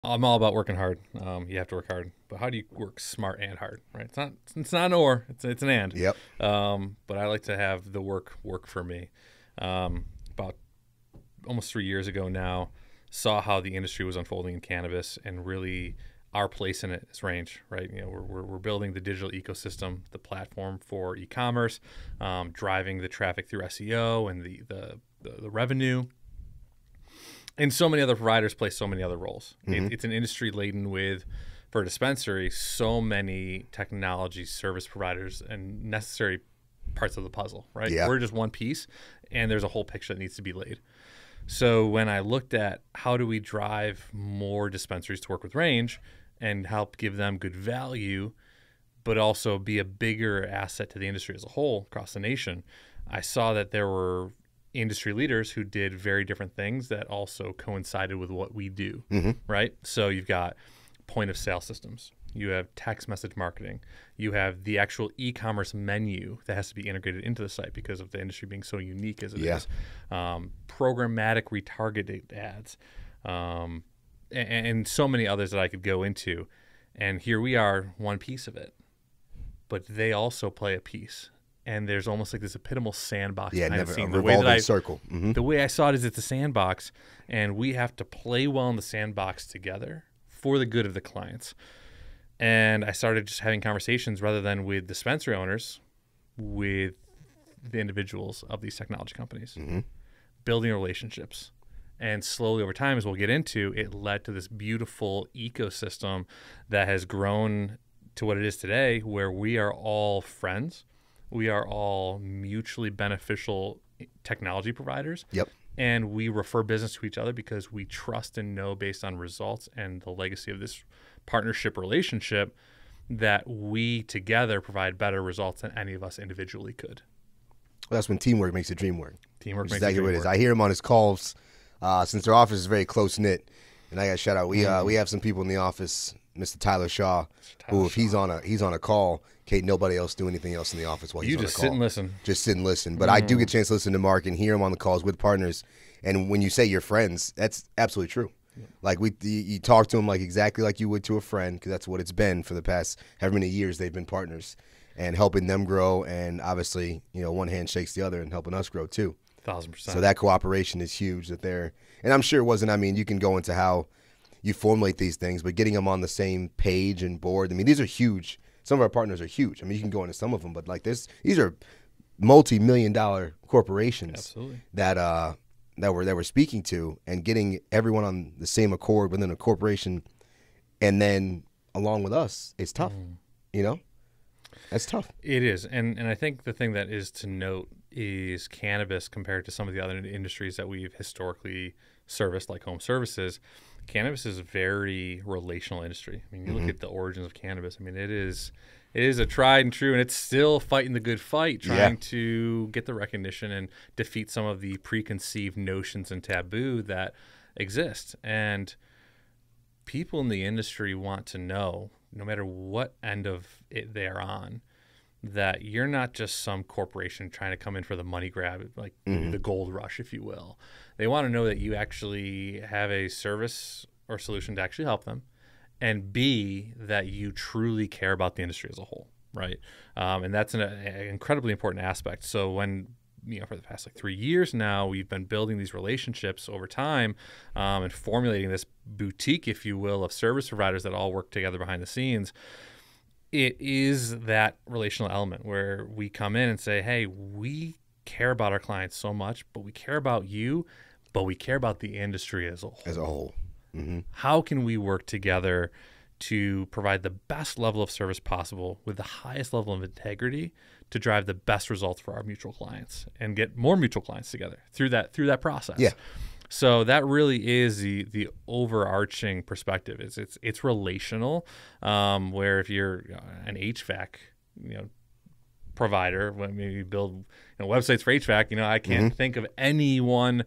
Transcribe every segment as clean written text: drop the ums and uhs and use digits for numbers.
I'm all about working hard. You have to work hard, but how do you work smart and hard, right? It's not an or, it's an and. Yep. But I like to have the work for me. About almost 3 years ago now, saw how the industry was unfolding in cannabis and really our place in it is Range, right? We're building the digital ecosystem, the platform for e-commerce, driving the traffic through SEO and the revenue. And so many other providers play so many other roles. It's an industry laden with, for a dispensary, so many technology service providers and necessary parts of the puzzle, right? Yeah. We're just one piece, and there's a whole picture that needs to be laid. So when I looked at how do we drive more dispensaries to work with Range and help give them good value, but also be a bigger asset to the industry as a whole across the nation, I saw that there were industry leaders who did very different things that also coincided with what we do, right? So you've got point of sale systems. You have text message marketing. You have the actual e-commerce menu that has to be integrated into the site because of the industry being so unique as it is. Programmatic retargeted ads, and so many others that I could go into. And here we are, one piece of it. But they also play a piece. And there's almost like this epitomal sandbox. Yeah, kind never of scene. a revolving circle. The way I saw it is it's a sandbox, and we have to play well in the sandbox together for the good of the clients. And I started just having conversations rather than with dispensary owners, with the individuals of these technology companies, building relationships. And slowly over time, as we'll get into, it led to this beautiful ecosystem that has grown to what it is today, where we are all friends. We are all mutually beneficial technology providers. Yep. And we refer business to each other because we trust and know based on results and the legacy of this partnership relationship that we together provide better results than any of us individually could. Well, that's when teamwork makes the dream work. Teamwork makes exactly the what dream it is. work. I hear him on his calls. Since their office is very close knit, and I got to shout out. We have some people in the office, Mr. Tyler Shaw, who if he's on a call, can't nobody else do anything else in the office while he's on a call. You just sit and listen. Just sit and listen. But I do get a chance to listen to Mark and hear him on the calls with partners. And when you say you're friends, that's absolutely true. Like you talk to him like exactly like you would to a friend, because that's what it's been for the past however many years they've been partners, and helping them grow. And obviously, one hand shakes the other, and helping us grow too. 1,000%. So that cooperation is huge. And I'm sure it wasn't. I mean, you can go into how you formulate these things, but getting them on the same page and board. I mean, these are huge. Some of our partners are huge. I mean, you can go into some of them, but like these are multi-million-dollar corporations. Absolutely. that we're speaking to, and getting everyone on the same accord within a corporation, and then along with us, it's tough. That's tough. It is. And I think the thing that is to note is cannabis compared to some of the other industries that we've historically serviced, like home services. Cannabis is a very relational industry. I mean, you look at the origins of cannabis. I mean, it is a tried and true, and it's still fighting the good fight, trying to get the recognition and defeat some of the preconceived notions and taboo that exist. And people in the industry want to know, no matter what end of it they're on, that you're not just some corporation trying to come in for the money grab, like the gold rush, if you will. They want to know that you actually have a service or solution to actually help them, and B, that you truly care about the industry as a whole, right? And that's an incredibly important aspect. So when, for the past 3 years now, we've been building these relationships over time, and formulating this boutique, if you will, of service providers that all work together behind the scenes. It is that relational element where we come in and say, hey, we care about our clients so much, but we care about you, but we care about the industry as a whole. As a whole. How can we work together to provide the best level of service possible with the highest level of integrity to drive the best results for our mutual clients and get more mutual clients together through that process? Yeah. So that really is the overarching perspective. It's relational, where if you're an HVAC, provider, when you build websites for HVAC, I can't think of anyone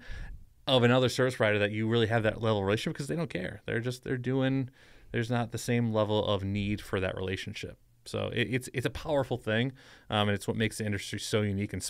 of another service provider that you really have that level of relationship, because they don't care. There's not the same level of need for that relationship. So it's a powerful thing, and it's what makes the industry so unique and